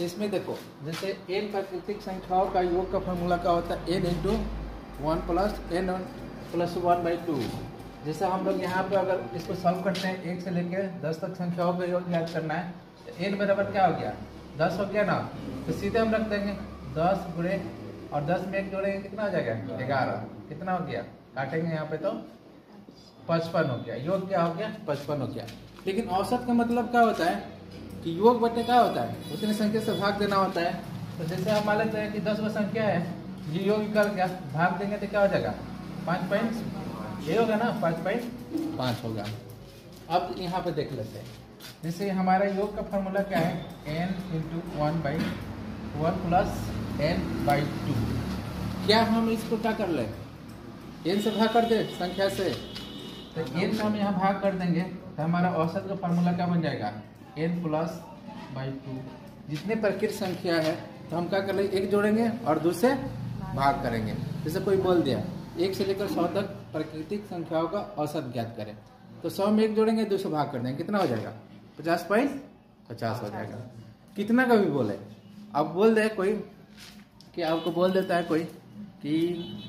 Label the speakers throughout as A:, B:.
A: इसमें देखो जैसे n प्राकृतिक संख्याओं का योग का फॉर्मूला क्या होता है, n into 1 plus n plus 1/2। जैसे हम लोग यहाँ पे अगर इसको सॉल्व करते हैं 1 से लेकर 10 तक संख्याओं का योग याद करना है, तो n बराबर क्या हो गया 10 हो गया ना, तो सीधे हम रख देंगे 10 गुणे और 10 में 1 जोड़ेंगे कितना हो जाएगा 11, कितना हो गया काटेंगे यहाँ पे तो 55 हो गया, योग क्या हो गया 55 हो गया। लेकिन औसत का मतलब क्या होता है कि योग बटे क्या होता है, उतनी संख्या से भाग देना होता है। तो जैसे हम मान लेते हैं कि 10 संख्या है, ये योग निकल गया, भाग देंगे तो क्या हो जाएगा 5 ये होगा ना 5.5 होगा। अब यहाँ पे देख लेते हैं, जैसे हमारा योग का फॉर्मूला क्या है n इंटू 1/1 प्लस n/2। क्या हम इसको क्या कर लें n से भाग कर दे संख्या से, तो n से हम यहाँ भाग कर देंगे तो हमारा औसत का फॉर्मूला क्या बन जाएगा n प्लस बाई 2। जितने प्रकृत संख्या है तो हम क्या कर लेंगे एक जोड़ेंगे और दूसरे भाग करेंगे। जैसे कोई बोल दिया 1 से लेकर 100 तक प्राकृतिक संख्याओं का औसत ज्ञात करें, तो 100 में 1 जोड़ेंगे 200 भाग कर देंगे, कितना हो जाएगा 50.50 हो जाएगा। कितना का भी बोले, अब बोल दे कोई कि आपको बोल देता है कोई कि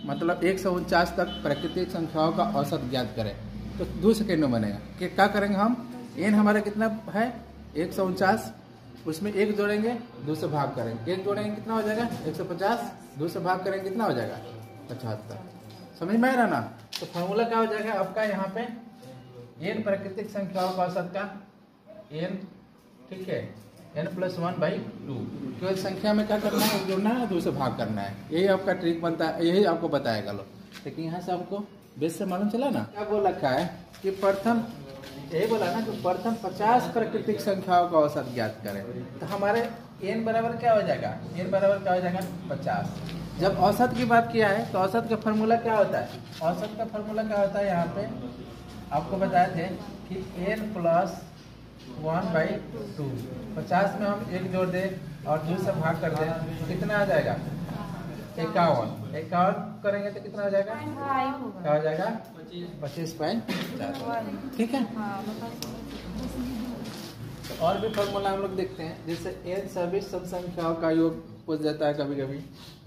A: मतलब 149 तक प्राकृतिक संख्याओं का औसत ज्ञात करें, तो 2 सेकेंड में बनेगा। कि क्या करेंगे हम, n हमारा कितना है 149, उसमें 1 जोड़ेंगे 2 से भाग करेंगे, 1 जोड़ेंगे कितना हो जाएगा 150, 2 से भाग करेंगे कितना हो जाएगा 75। समझ में आ रहा ना। तो फॉर्मूला क्या हो जाएगा आपका यहाँ पे n प्राकृतिक संख्याओं का औसत का n, ठीक है n प्लस 1/2। केवल संख्या में क्या करना है, 1 जोड़ना है 2 से भाग करना है, यही आपका ट्रिक बनता है, यही आपको बताएगा लो। लेकिन यहाँ से आपको बेस से मालूम चला ना, क्या बोल रखा है कि प्रथम यही बोला ना कि प्रथम 50 प्राकृतिक संख्याओं का औसत ज्ञात करें, तो हमारे n बराबर क्या हो जाएगा, n बराबर क्या हो जाएगा 50। जब औसत की बात किया है तो औसत का फॉर्मूला क्या होता है, औसत का फॉर्मूला क्या होता है यहाँ पे आपको बताए थे कि n प्लस 1/2। 50 में हम 1 जोड़ दें और 2 से भाग कर दें तो कितना आ जाएगा 51 करेंगे तो कितना हो जाएगा, क्या हो जाएगा 25.4। ठीक है। तो और भी फॉर्मूला हम लोग देखते हैं, जैसे n सभी सम संख्याओं का योग पूछ जाता है कभी कभी,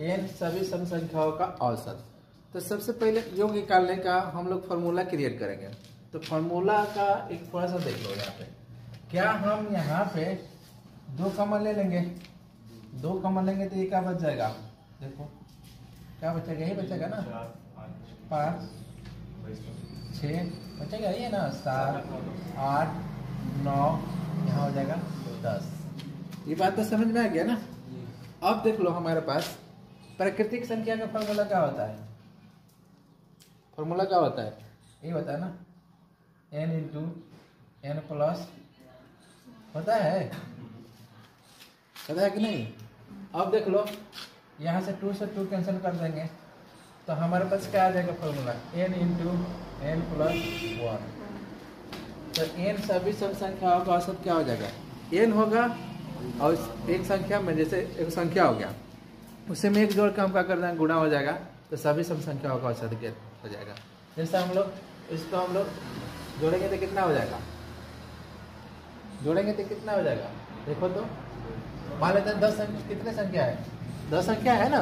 A: n सभी सम संख्याओं का औसत। तो सबसे पहले योग निकालने का हम लोग फॉर्मूला क्रिएट करेंगे। तो फॉर्मूला का एक थोड़ा सा देख लो यहाँ पे, क्या हम यहाँ पे 2 कॉमन ले लेंगे, 2 कॉमन लेंगे तो ये क्या बच जाएगा, देखो क्या बचेगा, यही बचेगा ना 5 6 बचेगा ये ना 7 8 9, यहाँ हो जाएगा 10। ये बात तो समझ में आ गया ना। अब देख लो हमारे पास प्राकृतिक संख्या का फॉर्मूला क्या होता है, फॉर्मूला क्या होता है ये होता है ना n इंटू n प्लस होता है कि नहीं। अब देख लो यहाँ से 2 से 2 कैंसिल कर देंगे तो हमारे पास क्या आ जाएगा formula n into n plus 1। तो n सभी सम संख्याओं का औसत क्या हो जाएगा, n होगा और एक संख्या में जैसे एक संख्या हो गया उसे में 1 जोड़ के हम क्या कर देंगे गुणा हो जाएगा, तो सभी सम संख्याओं का औसत हो जाएगा। जैसे हम लोग इसको हम लोग जोड़ेंगे तो कितना हो जाएगा, जोड़ेंगे तो कितना हो जाएगा, देखो तो मान लेते हैं 10 कितने संख्या है 10 संख्या है ना,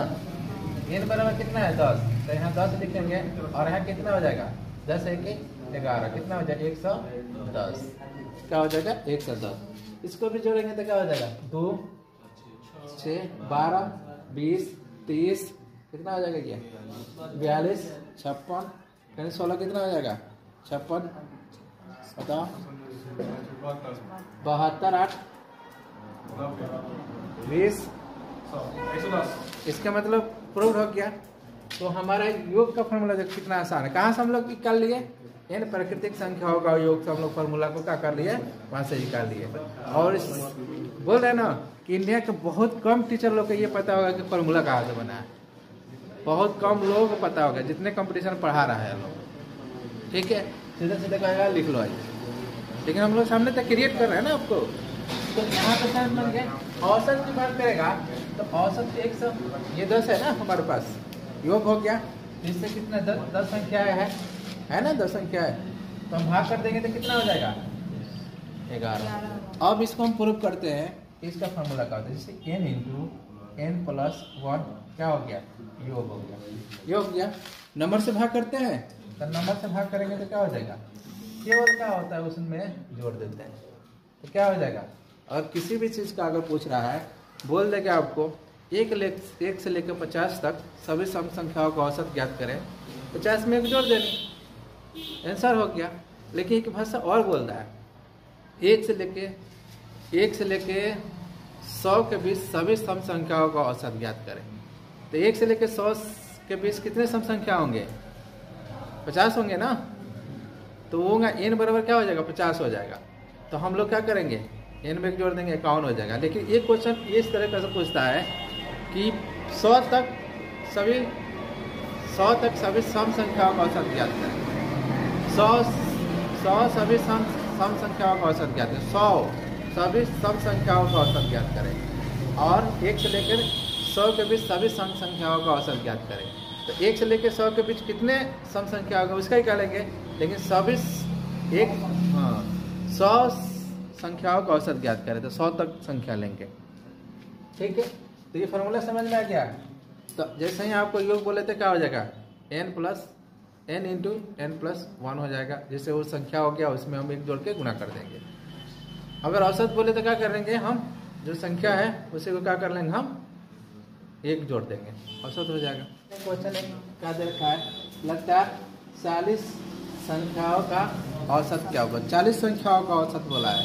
A: n बराबर कितना है 10, तो यहाँ 10 लिखेंगे और यहाँ कितना हो जाएगा 10 1 11, कितना हो जाएगा 110, क्या हो जाएगा 110। इसको भी जोड़ेंगे तो क्या हो जाएगा 2 6 12 20 30, कितना हो जाएगा क्या 42 56, फिर 16 कितना हो जाएगा 56, बताओ 72 8 20, इसका मतलब प्रूव हो गया। तो हमारा योग का फॉर्मूला जो कितना आसान है, कहाँ से हम लोग निकाल लिए, इन प्राकृतिक संख्याओं का योग से हम लोग फॉर्मूला को क्या कर लिए वहां से निकाल लिए। और बोल रहे ना कि इंडिया के बहुत कम टीचर लोग को ये पता होगा कि फॉर्मूला कहाँ से बना है, बहुत कम लोगों को पता होगा जितने कंपटीशन पढ़ा रहा है लोग। ठीक है, सीधे सीधे कहेगा लिख लो आज, लेकिन हम लोग सामने तक क्रिएट कर रहे हैं ना आपको। तो यहाँ पे साइंस बन गए, औसत की बात करेगा तो औसत 100, ये 10 है ना हमारे पास, योग हो गया, इससे कितना 10 संख्या है ना 10 संख्या है, तो हम भाग कर देंगे तो कितना हो जाएगा 11। अब इसको हम प्रूव करते हैं इसका फार्मूला क्या होता है, जैसे n इंटू n प्लस 1 क्या हो गया, योग हो गया, ये हो गया। नंबर से भाग करते हैं तो नंबर से भाग करेंगे तो क्या हो जाएगा, केवल क्या होता है उसमें जोड़ देते हैं तो क्या हो जाएगा। और किसी भी चीज़ का अगर पूछ रहा है बोल देगा आपको एक से लेकर 50 तक सभी सम संख्याओं का औसत ज्ञात करें, 50 में एक जोड़ देनी, आंसर हो गया। लेकिन एक भाषा और बोल रहा है एक से लेके 100 के बीच सभी सम संख्याओं का औसत ज्ञात करें। तो 1 से लेके 100 के बीच कितने सम संख्या होंगे, 50 होंगे ना, तो वो होगा n बराबर क्या हो जाएगा, 50 हो जाएगा। तो हम लोग क्या करेंगे, n में एक जोड़ देंगे, 51 हो जाएगा। लेकिन ये क्वेश्चन इस तरह का से पूछता है कि 100 तक सभी सम संख्याओं का औसत ज्ञात करें। 100 सभी सम संख्याओं का औसत ज्ञात करें, 100 सभी सम संख्याओं का औसत ज्ञात करें। और 1 से लेकर 100 के बीच सभी सम संख्याओं का औसत ज्ञात करें। तो 1 से लेकर 100 के बीच कितने सम संख्या होगा उसका ही करेंगे, लेकिन सभी 100 संख्याओं का औसत ज्ञात करें तो 100 तक संख्या लेंगे। ठीक है, तो ये फॉर्मूला समझ में आ गया। तो जैसे ही आपको योग बोले थे क्या हो जाएगा, n इंटू n प्लस 1 हो जाएगा। जैसे वो संख्या हो गया उसमें हम एक जोड़ के गुणा कर देंगे। अगर औसत बोले तो क्या करेंगे, हम जो संख्या है उसी को क्या कर लेंगे, हम एक जोड़ देंगे, औसत हो जाएगा। क्वेश्चन क्या दे रखा है, लगता है 40 संख्याओं का औसत क्या होगा, 40 संख्याओं का औसत बोला है।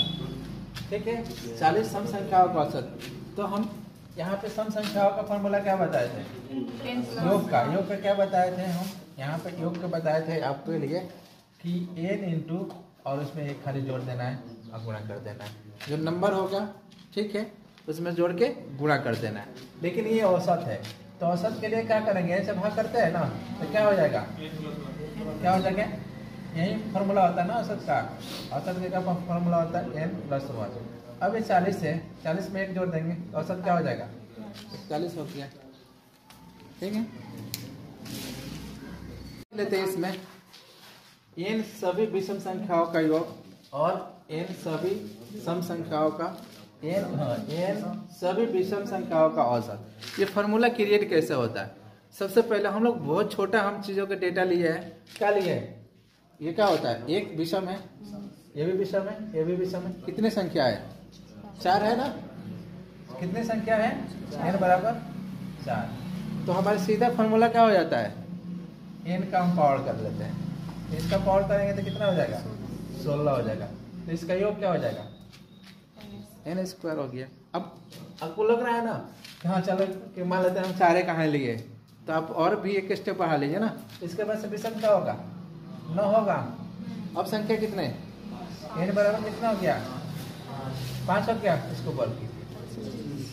A: ठीक है, 40 सम संख्याओं का औसत। तो हम यहाँ पे सम संख्याओं का फॉर्मूला क्या बताए थे, योग का क्या बताए थे हम, यहाँ पे योग का बताए थे आपके लिए कि n इंटू और उसमें एक खाली जोड़ देना है और गुणा कर देना है, जो नंबर होगा ठीक है उसमें जोड़ के गुणा कर देना है। लेकिन ये औसत है तो औसत के लिए क्या करेंगे, ऐसे भाग करते हैं ना तो क्या हो जाएगा, क्या हो जाएगा, यही फॉर्मूला होता है ना औसत का। औसत का फॉर्मूला होता है n प्लस 1। अब ये 40 है, 40 में एक जोड़ देंगे औसत क्या हो जाएगा, 41 हो गया। ठीक है, लेते हैं इसमें n सभी विषम संख्याओं का योग और n सभी सम संख्याओं का n सभी विषम संख्याओं का औसत। ये फार्मूला क्रिएट कैसे होता है, सबसे पहले हम लोग बहुत छोटा हम चीजों के डेटा लिए है, क्या लिए है, ये क्या होता है, एक विषम है, ये भी विषम है, ये भी विषम है, कितने संख्या है, 4 है ना, कितने संख्या है, n बराबर 4। तो हमारा सीधा फार्मूला क्या हो जाता है, n का हम पावर कर लेते हैं, इसका पावर करेंगे तो कितना हो जाएगा, 16 हो जाएगा। तो इसका योग क्या हो जाएगा, n स्क्वायर हो गया। अब आपको लग रहा है ना कि हाँ चलो कि मान लेते हैं हम 4 कहाँ लिए, तो आप और भी एक स्टेप बढ़ा लीजिए ना, इसके बाद से विषम क्या होगा, 9 होगा। अब संख्या कितने, n बराबर कितना हो गया, 5 हो गया, इसको बोल के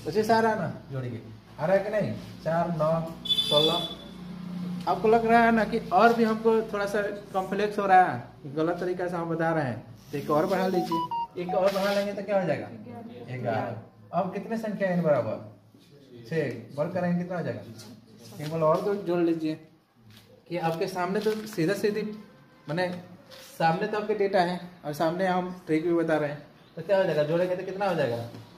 A: 25 आ रहा है ना, जोड़िए आ रहा है कि नहीं, 4 9 16। आपको लग रहा है ना कि और भी हमको थोड़ा सा कॉम्प्लेक्स हो रहा है, गलत तरीका से हम बता रहे हैं, तो एक और बढ़ा लीजिए, एक और बढ़ा लेंगे तो क्या हो जाएगा, 11। अब कितने संख्या n बराबर 6, वर्क करेंगे कितना हो जाएगा, केवल और तो जोड़ लीजिए कि आपके सामने तो सीधा सीधी मैंने सामने तो आपके डेटा है और सामने हम ट्रिक भी बता रहे हैं, तो क्या हो जाएगा, जोड़ेंगे तो कितना हो जाएगा,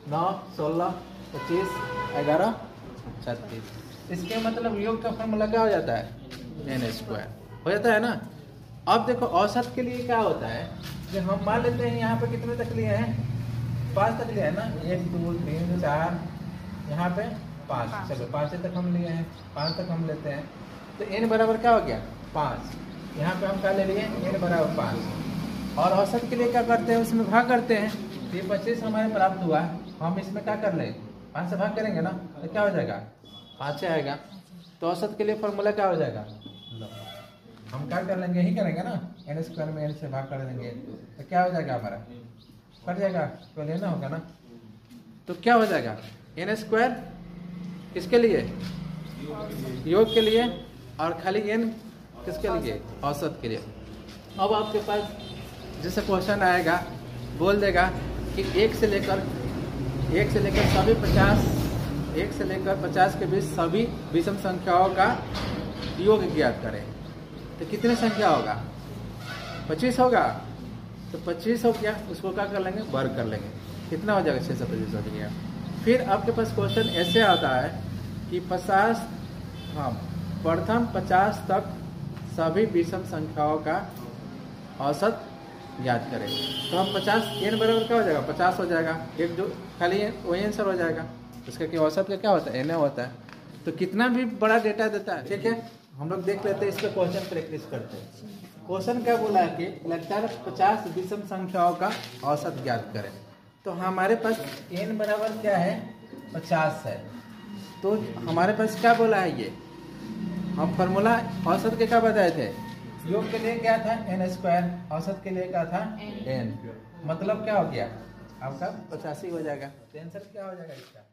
A: 9 16 25 11 36। इसके मतलब योग का फॉर्मूला क्या हो जाता है, n स्क्वायर हो जाता है ना। अब देखो औसत के लिए क्या होता है, जो हम मान लेते हैं यहाँ पे कितने तक लिए हैं, 5 तक लिए हैं ना, 1 2 3 4, यहाँ पे 5, चलो 5 तक हम लिए हैं, 5 तक हम लेते हैं। तो n बराबर क्या हो गया 5, यहाँ पे हम क्या ले लिए, n बराबर 5। और औसत के लिए क्या करते हैं, उसमें भाग करते हैं। ये 25 हमारे प्राप्त हुआ, हम इसमें क्या कर लें, 5 से भाग करेंगे ना तो क्या हो जाएगा, 5 से आएगा। तो औसत के लिए फॉर्मूला क्या हो जाएगा, हम क्या कर लेंगे, यही करेंगे ना, n स्क्वायर में n से भाग कर देंगे तो क्या हो जाएगा, हमारा कट जाएगा, तो लेना होगा ना। तो क्या हो जाएगा, n स्क्वायर किसके लिए, योग के लिए, और खाली n किसके लिए, औसत के लिए। अब आपके पास जैसे क्वेश्चन आएगा, बोल देगा कि 1 से लेकर सभी 1 से लेकर 50 के बीच सभी विषम संख्याओं का योग ज्ञात करें, तो कितने संख्या होगा, 25 होगा। तो 25 हो गया, उसको क्या कर लेंगे, वर्ग कर लेंगे, कितना हो जाएगा, 6 से 25 हो गया। फिर आपके पास क्वेश्चन ऐसे आता है कि 50, हाँ, प्रथम 50 तक सभी विषम संख्याओं का औसत याद करें। तो हम 50 n बराबर क्या हो जाएगा, 50 हो जाएगा, एक जो खाली वही आंसर हो जाएगा। उसका कि औसत का क्या होता है, n होता है। तो कितना भी बड़ा डेटा देता है, ठीक है, हम लोग देख लेते हैं, इस पर क्वेश्चन प्रैक्टिस करते हैं। क्वेश्चन क्या बोला है कि लगातार 50 विषम संख्याओं का औसत ज्ञात करें। तो हमारे पास n बराबर क्या है, 50 है। तो हमारे पास क्या बोला है, ये हम फॉर्मूला औसत के क्या बताए थे, योग के लिए क्या था n², औसत के लिए क्या था n। मतलब क्या हो गया आपका 85 हो जाएगा। तो आंसर क्या हो जाएगा इसका।